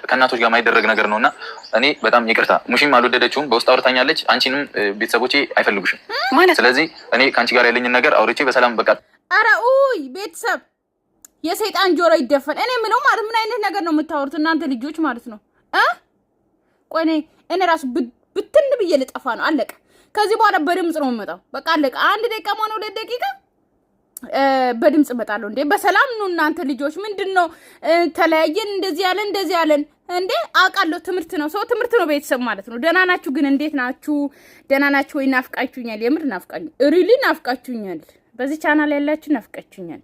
ከእናቶች ጋር ማይደረግ ነገር ነውና እኔ በጣም ይቅርታ ሙሽም አልወደደችውም በውስጥ አውርታኛለች አንቺንም ቤተሰቦቼ አይፈልጉሽም ስለዚህ እኔ ካንቺ ጋር ያለኝ ነገር አውርቼ በሰላም በቃ አረ ኡይ ቤተሰብ የሰይጣን ጆሮ ይደፈን እኔ ምለው ማለት ምን አይነት ነገር ነው የምታወሩት እናንተ ልጆች ማለት ነው ቆይ እኔ ራሱ ብትን ብዬ ልጠፋ ነው አለቀ ከዚህ በኋላ በድምጽ ነው የምመጣው በቃ አለቀ አንድ ደቂቃ ማነው 2 ደቂቃ በድምጽ እመጣለሁ እንዴ በሰላም ነው እናንተ ልጆች ምንድነው ተለያየን እንደዚህ ያለን እንዴ አቃለው ትምርት ነው ሰው ትምርት ነው ቤተሰብ ማለት ነው ደና ናችሁ ግን እንዴት ናችሁ ደና ናችሁ ወይ ናፍቃችሁኛል የምር ናፍቃኝ ሪሊ ናፍቃችሁኛል በዚህ ቻናል ያላችሁ ናፍቃችሁኛል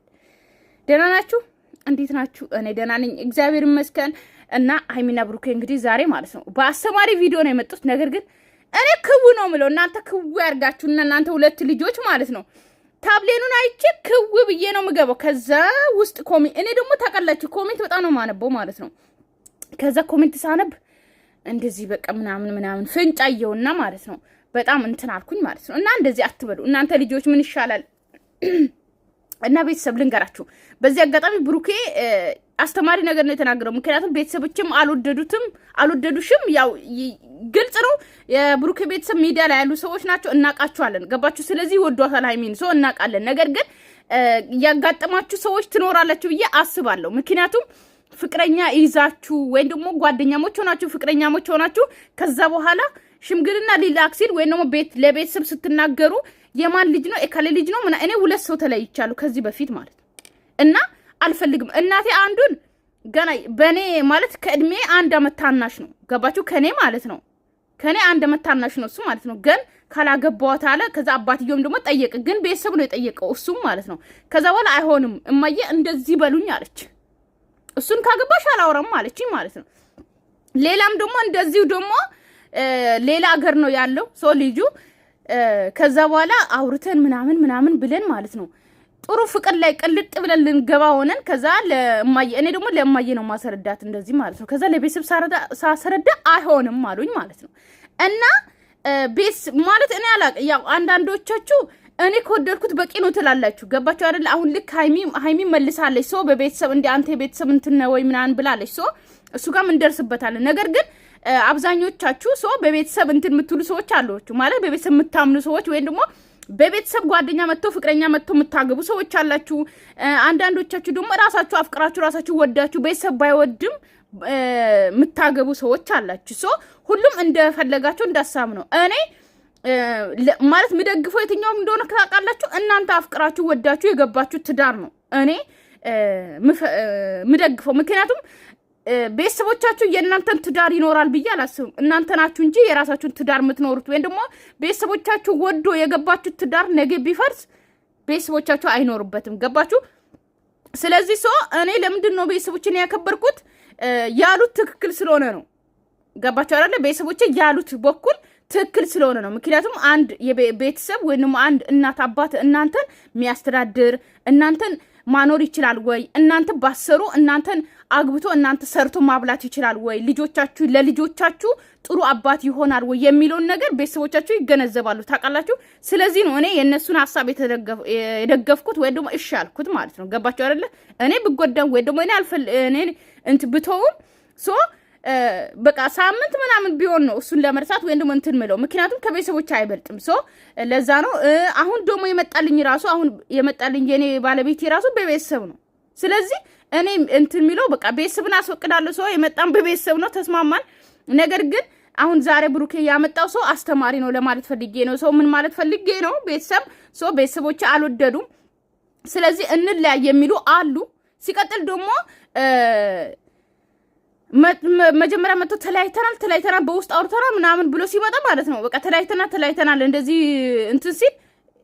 ደና ናችሁ እንዴት ናችሁ እኔ ደና ነኝ እግዚአብሔር ይመስገን እና ሃይሚና ብሩኬ እንግዲህ ዛሬ ማለት ነው በአስተማሪ ቪዲዮ ነው የመጡት ነገር ግን እኔ ክው ነው ምለው እናንተ ክው ያርጋችሁና እናንተ ሁለት ልጆች ማለት ነው ታብሌኑን አይቼ ክው ብዬ ነው ምገባው ከዛ ውስጥ ኮሜንት እኔ ደግሞ ታቀላችሁ ኮሜንት በጣም ነው ማነበው ማለት ነው ከዛ ኮሜንት ሳነብ እንደዚህ በቃ ምናምን ፍንጫየውና ማለት ነው በጣም እንትን አልኩኝ ማለት ነው እና እንደዚህ አትበሉ እናንተ ልጆች ምን ይሻላል እና ቤተሰብ ልንገራችሁ በዚህ አጋጣሚ ብሩኬ አስተማሪ ነገር ነው የተናገረው ምክንያቱም ቤተሰቦችም አልወደዱሽም ያው ግልጽ ነው የብሩኬ ቤተሰብ ሚዲያ ላይ ያሉ ሰዎች ናቸው እናቃቸዋለን ገባችሁ ስለዚህ ወዷታል ሃይሚን ሰው እናቃለን ነገር ግን ያጋጠማችሁ ሰዎች ትኖራላችሁ ብዬ አስባለሁ ምክንያቱም ፍቅረኛ ይዛችሁ ወይ ደግሞ ጓደኛሞች ሆናችሁ ፍቅረኛሞች ሆናችሁ ከዛ በኋላ ሽምግልና ሊላክሲል ወይ ደግሞ ለቤተሰብ ስትናገሩ የማን ልጅ ነው እከለ ልጅ ነው እኔ ሁለት ሰው ተለይቻለሁ ከዚህ በፊት ማለት እና አልፈልግም እናቴ አንዱን ገና በኔ ማለት ከእድሜ 1 አመት ታናሽ ነው ገባችሁ ከኔ ማለት ነው ከኔ 1 አመት ታናሽ ነው እሱ ማለት ነው ግን ካላገባዋት አለ ከዛ አባትየውም ደግሞ ጠየቀ ግን ቤተሰብ ነው የጠየቀው እሱ ማለት ነው ከዛ በኋላ አይሆንም እማዬ እንደዚህ በሉኝ አለች እሱን ካገባሽ አላወራም አለች ማለት ነው ሌላም ደግሞ እንደዚሁ ደግሞ ሌላ ሀገር ነው ያለው ሰው ልጁ ከዛ በኋላ አውርተን ምናምን ብለን ማለት ነው ጥሩ ፍቅር ላይ ቅልጥ ብለን ልንገባ ሆነን ከዛ ለማየ እኔ ደግሞ ለማየ ነው ማሰረዳት እንደዚህ ማለት ነው ከዛ ለቤተሰብ ሳሰረዳ አይሆንም አሉኝ ማለት ነው እና ቤስ ማለት እኔ አላቅ ያው አንዳንዶቻችሁ እኔ ከወደድኩት በቂ ነው ትላላችሁ ገባችሁ አይደል አሁን ልክ ሃይሚ መልሳለች ሰው በቤተሰብ እንደ አንተ ቤተሰብ እንትን ወይ ምናን ብላለች ሰው እሱ ጋር ምን ደርስበታለን ነገር ግን አብዛኞቻችሁ ሰው በቤተሰብ እንትን ምትሉ ሰዎች አሏችሁ ማለት በቤተሰብ ምታምኑ ሰዎች ወይ ደግሞ በቤተሰብ ጓደኛ መጥቶ ፍቅረኛ መጥቶ ምታገቡ ሰዎች አላችሁ አንዳንዶቻችሁ ደግሞ ራሳችሁ አፍቅራችሁ ራሳችሁ ወዳችሁ ቤተሰብ ባይወድም ምታገቡ ሰዎች አላችሁ ሶ ሁሉም እንደፈለጋችሁ እንዳሳብ ነው እኔ ማለት ምደግፈው የትኛው እንደሆነ ካቃላችሁ እናንተ አፍቅራችሁ ወዳችሁ የገባችሁ ትዳር ነው እኔ ምደግፈው ምክንያቱም ቤተሰቦቻችሁ የእናንተን ትዳር ይኖራል ብዬ አላስብም እናንተ ናችሁ እንጂ የራሳችሁን ትዳር ምትኖሩት ወይ ደግሞ ቤተሰቦቻችሁ ወዶ የገባችሁ ትዳር ነገ ቢፈርስ ቤተሰቦቻችሁ አይኖርበትም ገባችሁ ስለዚህ ሰው እኔ ለምንድን ነው ቤተሰቦችን ያከበርኩት ያሉት ትክክል ስለሆነ ነው ገባችሁ አይደል ቤተሰቦቼ ያሉት በኩል ትክክል ስለሆነ ነው ምክንያቱም አንድ የቤተሰብ ወይንም አንድ እናት አባት እናንተን የሚያስተዳድር እናንተን ማኖር ይችላል ወይ እናንተ ባሰሩ እናንተን አግብቶ እናንተ ሰርቶ ማብላት ይችላል ወይ ልጆቻችሁ ለልጆቻችሁ ጥሩ አባት ይሆናል ወይ የሚለው ነገር ቤተሰቦቻችሁ ይገነዘባሉ ታቃላችሁ ስለዚህ ነው እኔ የነሱን ሐሳብ የደገፍኩት ወይ ደግሞ እሺ አልኩት ማለት ነው ገባችሁ አይደለ እኔ ብጎዳም ወይ ደግሞ እኔ ብተውም ሶ በቃ ሳምንት ምናምን ቢሆን ነው እሱን ለመርሳት ወይ ደግሞ እንትን ምለው ምክንያቱም ከቤተሰቦች አይበልጥም ሶ ለዛ ነው አሁን ደግሞ የመጣልኝ የኔ ባለቤት ራሱ በቤተሰብ ነው ስለዚህ እኔ እንትን ሚለው በቃ ቤተሰብን አስወቅዳለሁ ሰው የመጣን በቤተሰብ ነው ተስማማን ነገር ግን አሁን ዛሬ ብሩኬ ያመጣው ሰው አስተማሪ ነው ለማለት ፈልጌ ነው ሰው ምን ማለት ፈልጌ ነው ቤተሰብ ሰው ቤተሰቦች አልወደዱም ስለዚህ እንለያይ የሚሉ አሉ ሲቀጥል ደግሞ መጀመሪያ መጥቶ ተለያይተናል በውስጥ አውርተናል ምናምን ብሎ ሲመጣ ማለት ነው በቃ ተለያይተናል እንደዚህ እንትን ሲል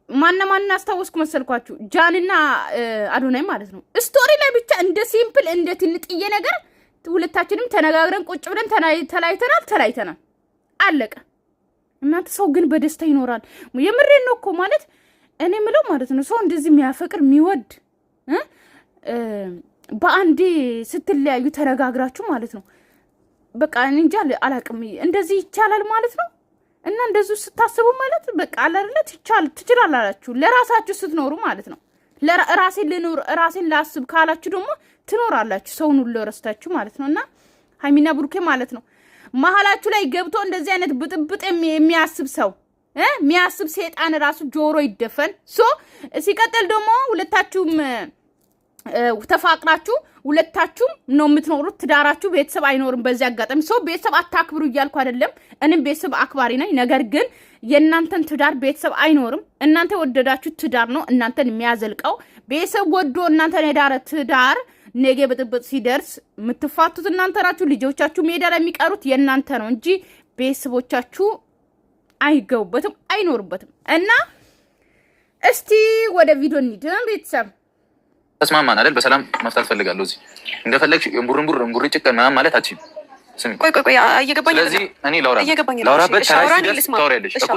ማንና አስታውስኩ መሰልኳችሁ ጃንና አዶናይ ማለት ነው ስቶሪ ላይ ብቻ እንደ ሲምፕል እንደ ትንጥዬ ነገር ሁለታችንም ተነጋግረን ቁጭ ብለን ተለያይተናል አለቀ እናንተ ሰው ግን በደስታ ይኖራል የምሬን ነው እኮ ማለት እኔ ምለው ማለት ነው ሰው እንደዚህ የሚያፈቅር የሚወድ በአንዴ ስትለያዩ ተነጋግራችሁ ማለት ነው በቃ እንጃ አላቅም እንደዚህ ይቻላል ማለት ነው እና እንደዚህ ስታስቡ ማለት በቃ አላለ ትችላላችሁ ለራሳችሁ ስትኖሩ ማለት ነው ለራሴን ልኖር ራሴን ላስብ ካላችሁ ደግሞ ትኖራላችሁ ሰውን ሁሉ ረስታችሁ ማለት ነውና ሃይሚና ብሩኬ ማለት ነው። መሀላችሁ ላይ ገብቶ እንደዚህ አይነት ብጥብጥ የሚያስብ ሰው የሚያስብ ሰይጣን ራሱ ጆሮ ይደፈን። ሶ ሲቀጥል ደግሞ ሁለታችሁም ተፋቅራችሁ ሁለታችሁም ነው የምትኖሩት። ትዳራችሁ ቤተሰብ አይኖርም። በዚህ አጋጣሚ ሰው ቤተሰብ አታክብሩ እያልኩ አይደለም። እኔም ቤተሰብ አክባሪ ነኝ። ነገር ግን የእናንተን ትዳር ቤተሰብ አይኖርም። እናንተ ወደዳችሁ ትዳር ነው እናንተን የሚያዘልቀው። ቤተሰብ ወዶ እናንተን የዳረ ትዳር ነገ ብጥብጥ ሲደርስ የምትፋቱት እናንተ ናችሁ። ልጆቻችሁ ሜዳ ላይ የሚቀሩት የእናንተ ነው እንጂ ቤተሰቦቻችሁ አይገቡበትም፣ አይኖሩበትም። እና እስቲ ወደ ቪዲዮ እንሂድ ቤተሰብ። ተስማማን አይደል? በሰላም መፍታት ፈልጋለሁ። እዚህ እንደፈለግሽ እምቡር ጭቀን ምናምን ማለት አትችይም። ስሚ ቆይ እየገባኝ። ስለዚህ እኔ ላውራበት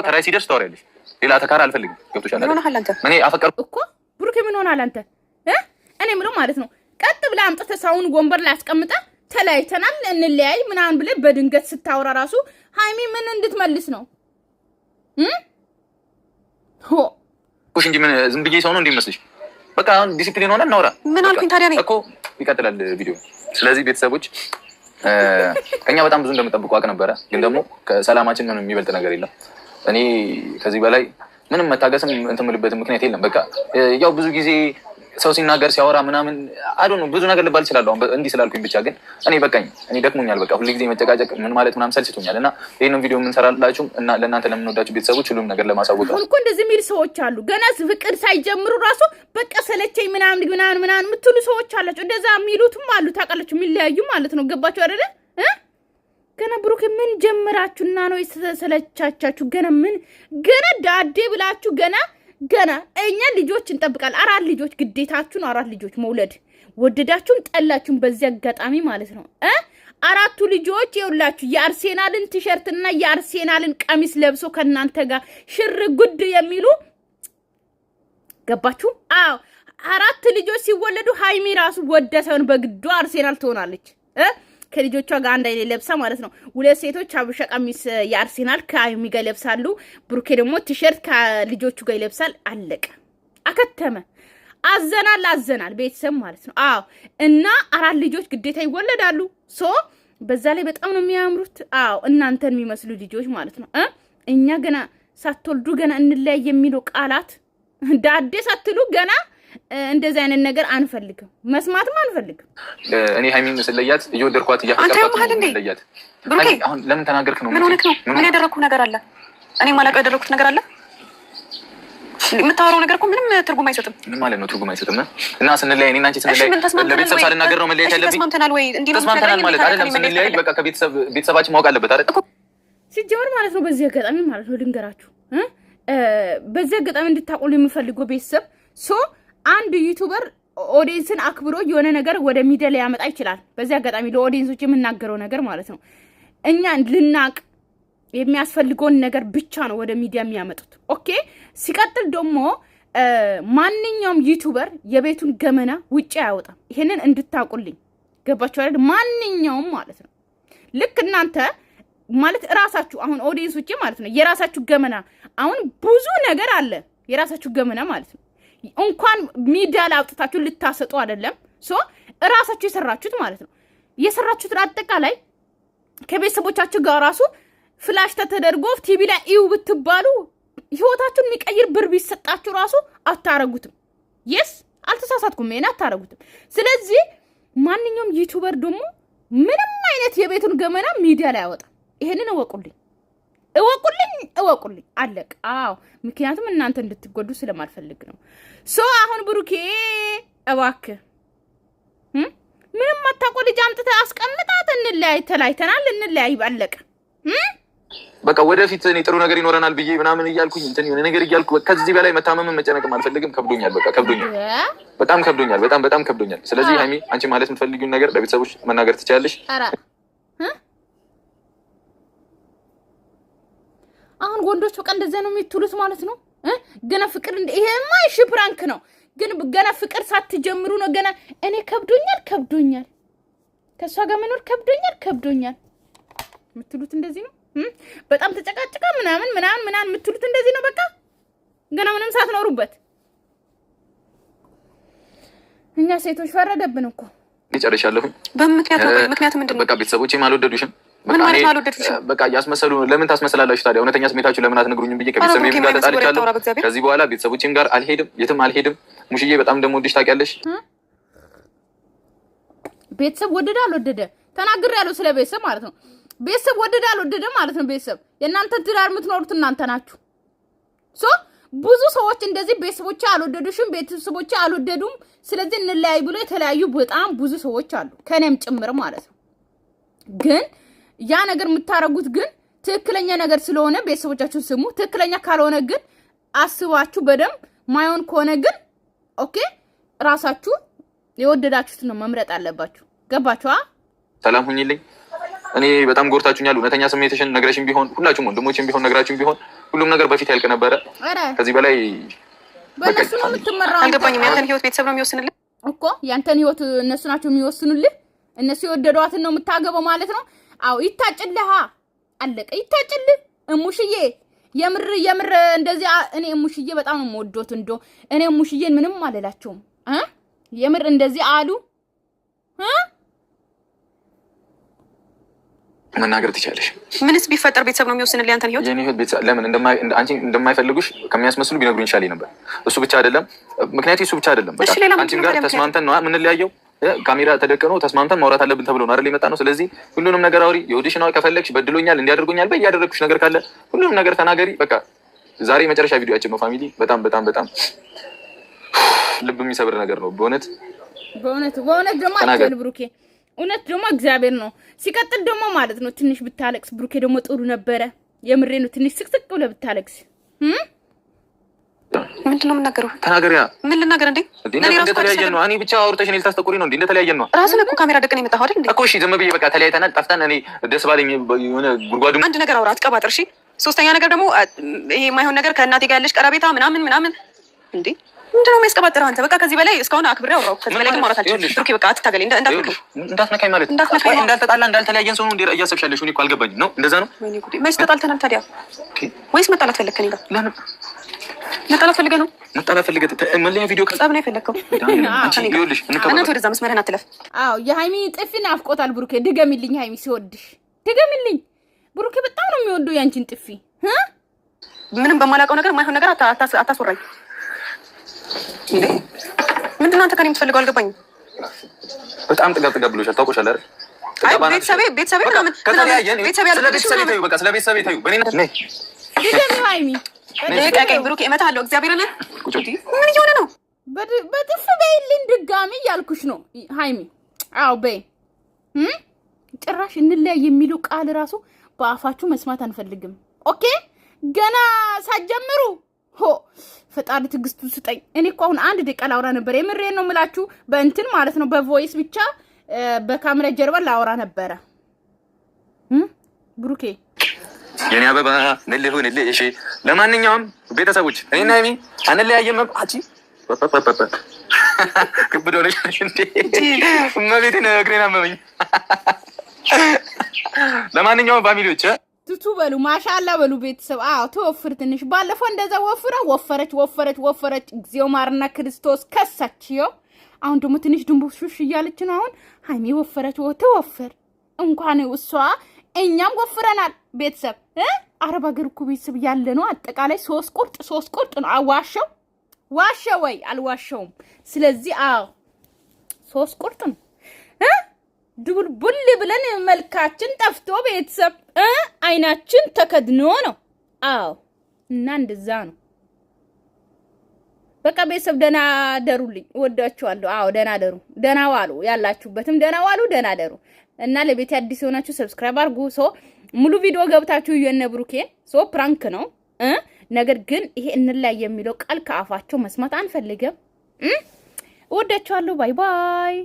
ተራይ ሲደርስ ታወሪያለሽ። ሌላ ተካራ አልፈልግም። ገብቶሻል አይደል? እኔ አፈቀርኩ እኮ ብሩኬ ምን ሆናል አንተ? እኔ ምለው ማለት ነው ቀጥ ብለህ አምጥተህ ሰውን ወንበር ላይ አስቀምጠህ ተለያይተናል እንለያይ ምናምን ብለህ በድንገት ስታወራ ራሱ ሃይሚ ምን እንድትመልስ ነው? ኩሽ እንጂ ምን ዝም ብዬ ሰው ነው እንዲመስልሽ? በቃ አሁን ዲሲፕሊን ሆነ እናውራ። ምን አልኩኝ ታዲያ? እኔ እኮ ይቀጥላል ቪዲዮ። ስለዚህ ቤተሰቦች ከኛ በጣም ብዙ እንደምጠብቁ አውቅ ነበረ፣ ግን ደግሞ ከሰላማችን ምንም የሚበልጥ ነገር የለም። እኔ ከዚህ በላይ ምንም መታገስም እንትን የምልበትም ምክንያት የለም። በቃ ያው ብዙ ጊዜ ሰው ሲናገር ሲያወራ ምናምን አዶኑ ብዙ ነገር ልባል እችላለሁ እንዲህ ስላልኩኝ ብቻ። ግን እኔ በቃኝ፣ እኔ ደክሞኛል። በቃ ሁሉ ጊዜ መጨቃጨቅ ምን ማለት ምናምን ሰልችቶኛል። እና ይህንን ቪዲዮ የምንሰራላችሁ እና ለእናንተ ለምንወዳችሁ ቤተሰቦች ሁሉም ነገር ለማሳወቅ ነው። እኮ እንደዚህ የሚል ሰዎች አሉ። ገና ፍቅር ሳይጀምሩ ራሱ በቃ ሰለቸኝ ምናምን የምትሉ ሰዎች አላቸው። እንደዛ የሚሉትም አሉ። ታውቃላችሁ፣ የሚለያዩ ማለት ነው። ገባችሁ አይደለ? ገና ብሩክ ምን ጀምራችሁና ነው የተሰለቻቻችሁ? ገና ዳዴ ብላችሁ ገና እኛ ልጆች እንጠብቃለን። 4 ልጆች ግዴታችሁን 4 ልጆች መውለድ ወደዳችሁም ጠላችሁም በዚህ አጋጣሚ ማለት ነው። 4ቱ ልጆች ይኸውላችሁ የአርሴናልን ቲሸርትና የአርሴናልን ቀሚስ ለብሶ ከናንተ ጋር ሽር ጉድ የሚሉ ገባችሁ? አዎ 4 ልጆች ሲወለዱ ሃይሚ ራሱ ወደ ሳይሆን በግዷ አርሴናል ትሆናለች። ከልጆቿ ጋር አንድ አይነት ለብሳ ማለት ነው። 2 ሴቶች ሀበሻ ቀሚስ የአርሴናል ከሃይሚ ጋር ይለብሳሉ። ብሩኬ ደግሞ ቲሸርት ከልጆቹ ጋር ይለብሳል። አለቀ፣ አከተመ። አዘናል ቤተሰብ ማለት ነው። አዎ እና 4 ልጆች ግዴታ ይወለዳሉ። ሶ በዛ ላይ በጣም ነው የሚያምሩት። አዎ እናንተን የሚመስሉ ልጆች ማለት ነው። እኛ ገና ሳትወልዱ ገና እንለያይ የሚለው ቃላት ዳዴ ሳትሉ ገና እንደዚህ አይነት ነገር አንፈልግም፣ መስማትም አንፈልግም። እኔ ሃይሚን ስለያት እየወደድኳት እያፈቀርኳት ነው ስለያት። አሁን ለምን ተናገርክ ነው? ምን ሆነክ ነው? ምን ያደረኩት ነገር አለ? እኔ ማላውቀው ያደረኩት ነገር አለ? የምታወራው ነገር እኮ ምንም ትርጉም አይሰጥም። ምን ማለት ነው ትርጉም አይሰጥም? እና ስንለያይ እኔና አንቺ ስንለያይ ለቤተሰብ ሳልናገር ነው መለያየት ያለብኝ? ተስማምተናል ወይ? እንዴ ነው ተስማምተናል ማለት አይደለም። ስንለያይ በቃ ቤተሰባችን ማወቅ አለበት አይደል? ሲጀመር ማለት ነው። በዚህ አጋጣሚ ማለት ነው ልንገራችሁ፣ በዚህ አጋጣሚ እንድታቆሉ የምፈልገው ቤተሰብ አንድ ዩቲዩበር ኦዲየንስን አክብሮ የሆነ ነገር ወደ ሚዲያ ላይ ያመጣ ይችላል። በዚህ አጋጣሚ ለኦዲየንሶች የምናገረው ነገር ማለት ነው እኛ ልናቅ የሚያስፈልገውን ነገር ብቻ ነው ወደ ሚዲያ የሚያመጡት። ኦኬ። ሲቀጥል ደግሞ ማንኛውም ዩቲዩበር የቤቱን ገመና ውጪ አያወጣም። ይሄንን እንድታቁልኝ ገባችሁ አይደል? ማንኛውም ማለት ነው ልክ እናንተ ማለት እራሳችሁ አሁን ኦዲየንሶች ማለት ነው የራሳችሁ ገመና አሁን ብዙ ነገር አለ የራሳችሁ ገመና ማለት ነው እንኳን ሚዲያ ላይ አውጥታችሁ ልታሰጡ አይደለም። እራሳችሁ የሰራችሁት ማለት ነው የሰራችሁትን አጠቃላይ ከቤተሰቦቻችሁ ጋር ራሱ ፍላሽ ተደርጎ ቲቪ ላይ እዩ ብትባሉ ህይወታችሁን የሚቀይር ብር ቢሰጣችሁ ራሱ አታረጉትም። የስ አልተሳሳትኩም፣ እኔ አታረጉትም። ስለዚህ ማንኛውም ዩቲዩበር ደግሞ ምንም አይነት የቤቱን ገመና ሚዲያ ላይ ያወጣ። ይሄንን እወቁልኝ አለቅ። አዎ ምክንያቱም እናንተ እንድትጎዱ ስለማልፈልግ ነው። አሁን ብሩኬ እባክህ ምንም አታውቁ ልጅ አምጥተህ አስቀምጣት፣ እንለያይ፣ ተለያይተናል፣ እንለያይ፣ አለቀ። በቃ ወደፊት እኔ ጥሩ ነገር ይኖረናል ብዬ ምናምን እያልኩኝ እንትን የሆነ ነገር እያልኩ ከዚህ በላይ መታመምን መጨነቅም አልፈልግም። ከብዶኛል፣ በቃ ከብዶኛል፣ በጣም ከብዶኛል፣ በጣም ከብዶኛል። ስለዚህ ሃይሚ አንቺ ማለት የምትፈልጊውን ነገር ለቤተሰቦች መናገር ትችያለሽ። አሁን ወንዶች በቃ እንደዚያ ነው የሚትሉት ማለት ነው። ገና ፍቅር ይሄማ እሺ ፕራንክ ነው፣ ግን ገና ፍቅር ሳትጀምሩ ነው ገና እኔ ከብዶኛል ከሷ ጋር መኖር ከብዶኛል የምትሉት እንደዚህ ነው። በጣም ተጨቃጭቃ ምናምን የምትሉት እንደዚህ ነው። በቃ ገና ምንም ሳትኖሩበት እኛ ሴቶች ፈረደብን እኮ። ጨርሻለሁ። በምክንያት ምንድን ነው? በቃ ቤተሰቦቼም አልወደዱሽም። ምን ማለት ነው አልወደዱሽም? በቃ ያስመሰሉ። ለምን ታስመስላላችሁ ታዲያ? እውነተኛ ስሜታችሁ ለምን አትነግሩኝም ብዬ ከቤተሰቦቼም ጋር ተጣልቻለሁ። ከዚህ በኋላ ቤተሰቦቼም ጋር አልሄድም፣ የትም አልሄድም። ሙሽዬ በጣም እንደምወድሽ ታውቂያለሽ። ቤተሰብ ወደደ አልወደደ ተናግሬያለሁ። ስለ ቤተሰብ ማለት ነው። ቤተሰብ ወደደ አልወደደ ማለት ነው። ቤተሰብ የእናንተን ትዳር የምትኖሩት እናንተ ናችሁ። ብዙ ሰዎች እንደዚህ ቤተሰቦቼ አልወደዱሽም፣ ቤተሰቦቼ አልወደዱም፣ ስለዚህ እንለያይ ብሎ የተለያዩ በጣም ብዙ ሰዎች አሉ፣ ከኔም ጭምር ማለት ነው። ግን ያ ነገር የምታረጉት ግን ትክክለኛ ነገር ስለሆነ ቤተሰቦቻችሁን ስሙ። ትክክለኛ ካልሆነ ግን አስባችሁ በደንብ ማይሆን ከሆነ ግን ኦኬ ራሳችሁ የወደዳችሁት ነው መምረጥ አለባችሁ። ገባችኋ? ሰላም ሁኚልኝ። እኔ በጣም ጎርታችሁኛል። እውነተኛ ስሜትሽን ነግረሽም ቢሆን ሁላችሁም ወንድሞችም ቢሆን ነግራችሁም ቢሆን ሁሉም ነገር በፊት ያልቅ ነበረ። ከዚህ በላይ በእነሱ ነው የምትመራው። አልገባኝም። ያንተን ህይወት ቤተሰብ ነው የሚወስንልህ እኮ። ያንተን ህይወት እነሱ ናቸው የሚወስኑልህ። እነሱ የወደዷትን ነው የምታገበው ማለት ነው። አዎ ይታጭልህ፣ አለቀ። ይታጭልህ እሙሽዬ። የምር እንደዚህ እኔ እሙሽዬ በጣም ነው የምወዶት። እኔ እሙሽዬን ምንም አልላቸውም። የምር እንደዚህ አሉ መናገር ትችላለሽ። ምንስ ቢፈጠር ቤተሰብ ነው የሚወስንልህ ያንተን ህይወት? የኔ ህይወት ቤተሰብ ለምን አንቺ እንደማይፈልጉሽ ከሚያስመስሉ ቢነግሩኝ ይሻል ነበር። እሱ ብቻ አይደለም ምክንያቱ፣ እሱ ብቻ አይደለም። በቃ አንቺም ጋር ተስማምተን ነው የምንለያየው። ካሜራ ተደቅኖ ተስማምተን ማውራት አለብን ተብሎ ነው አይደል የመጣ ነው። ስለዚህ ሁሉንም ነገር አውሪ። የወዲሽን አውሪ። ከፈለግሽ በድሎኛል እንዲያደርጉኛል በይ፣ ያደረግኩሽ ነገር ካለ ሁሉንም ነገር ተናገሪ። በቃ ዛሬ መጨረሻ ቪዲዮአችን ነው ፋሚሊ። በጣም በጣም በጣም ልብ የሚሰብር ነገር ነው በእውነት ደግሞ አትበል ብሩኬ። እውነት ደግሞ እግዚአብሔር ነው። ሲቀጥል ደግሞ ማለት ነው ትንሽ ብታለቅስ ብሩኬ ደግሞ ጥሩ ነበረ። የምሬ ነው። ትንሽ ስቅስቅ ብለህ ብታለቅስ። ምንድነው የምናገረው? ተናገሪያ። ምን ልናገር እንዴ? እንደተለያየን ነው። እኔ ብቻ አውርተሽ እኔ ልታስጠቁሪ ነው እንዴ? እንደተለያየን ነው። ራስን እኮ ካሜራ ደቅን የመጣኸው አይደል እንዴ? እኮ እሺ ዝም ብዬ በቃ ተለያይተናል፣ ጠፍተን እኔ ደስ ባለኝ የሆነ ጉድጓዱ አንድ ነገር አውራ፣ አትቀባጥር። እሺ ሶስተኛ ነገር ደግሞ ይሄ የማይሆን ነገር ከእናቴ ጋር ያለሽ ቀረቤታ ምናምን እንዴ ምንድነው የሚያስቀባጥረው አንተ? በቃ ከዚህ በላይ እስካሁን አክብሬ አውራው። ከዚህ በላይ ግን ማውራት አልችልም። ብሩኬ በቃ አትታገለኝ። እንዳትነካኝ ማለት እንዳልተጣላ እንዳልተለያየን ሰው ነው እንዴ እያሰብሻለሽ? እኔ እኮ አልገባኝም ነው። እንደዛ ነው። ወይኔ ጉዴ! መች ተጣልተናል ታዲያ? ወይስ መጣላት ፈለግከኝ? እኔ ጋር ለምን መጣላት ፈልገህ ነው? መጣላት ፈልገህ መለያ ቪዲዮ ጸብ ነው የፈለግከው? ይኸውልሽ እናት ወደዛ መስመርህን አትለፍ። አዎ የሃይሚ ጥፊ ናፍቆታል ብሩኬ። ድገሚልኝ ሃይሚ፣ ሲወድሽ ድገሚልኝ። ብሩኬ በጣም ነው የሚወደው ያንቺን ጥፊ። ምንም በማላውቀው ነገር ማይሆን ነገር አታስወራኝ። ምንድን ነው አንተ ከእኔ የምትፈልገው? አልገባኝም። በጣም ጥጋብ ብሎሻል። ታውቆሻል አይደል? ቤተሰቤ ምናምን ከተለያየን ስለ ቤተሰቤ ተይው። በቃ ስለ ቤተሰቤ ተይው። በእኔ ነይ ድገሚ ሃይሚ። ልቀቀኝ ብሩኬ፣ እመታለሁ። እግዚአብሔርን ምን እየሆነ ነው? በጥፍ በይልኝ ድጋሚ እያልኩሽ ነው ሃይሚ። አዎ በይ። ጭራሽ እንለያይ የሚለው ቃል ራሱ በአፋችሁ መስማት አንፈልግም። ኦኬ ገና ሳትጀምሩ ፈጣሪ ትዕግስቱ ስጠኝ። እኔ እኮ አሁን አንድ ደቂቃ ላውራ ነበር። የምሬን ነው የምላችሁ። በእንትን ማለት ነው በቮይስ ብቻ በካሜራ ጀርባ ላውራ ነበረ። ብሩኬ የኔ አበባ ንልሽ። ለማንኛውም ቤተሰቦች እኔና ሃይሚ አንለያየም። አቺ ክብዶ ነሽ እንዴ? እመቤቴን እግሬን አመመኝ። ለማንኛውም ፋሚሊዎች ቱቱ በሉ ማሻአላ በሉ ቤተሰብ። አዎ ተወፍር ትንሽ። ባለፈው እንደዛ ወፈረች። እግዚኦ ማርና ክርስቶስ ከሳችው። አሁን ደግሞ ትንሽ ድንቡሽሽ እያለች ነው። አሁን ሃይሚ ወፈረች። ተወፍር እንኳን እሷ እኛም ወፍረናል ቤተሰብ። አረብ ሀገር እኮ ቤተሰብ ያለ ነው አጠቃላይ ሶስት ቁርጥ ነው። ዋሸ ወይ አልዋሸውም። ስለዚህ አዎ 3 ቁርጥ ነው። ቡል ብለን መልካችን ጠፍቶ ቤተሰብ አይናችን ተከድኖ ነው። አዎ እና እንደዛ ነው። በቃ ቤተሰብ ደህና ደሩልኝ። ወዳችኋለሁ። አዎ ደህና ደሩ፣ ደህና ዋሉ። ያላችሁበትም ደህና ዋሉ፣ ደህና ደሩ። እና ለቤት አዲስ ሆናችሁ ሰብስክራይብ አድርጉ። ሙሉ ቪዲዮ ገብታችሁ የነብሩኬ ፕራንክ ነው። ነገር ግን ይሄ እንላይ የሚለው ቃል ከአፋቸው መስማት አንፈልግም። ወዳችኋለሁ። ባይ ባይ።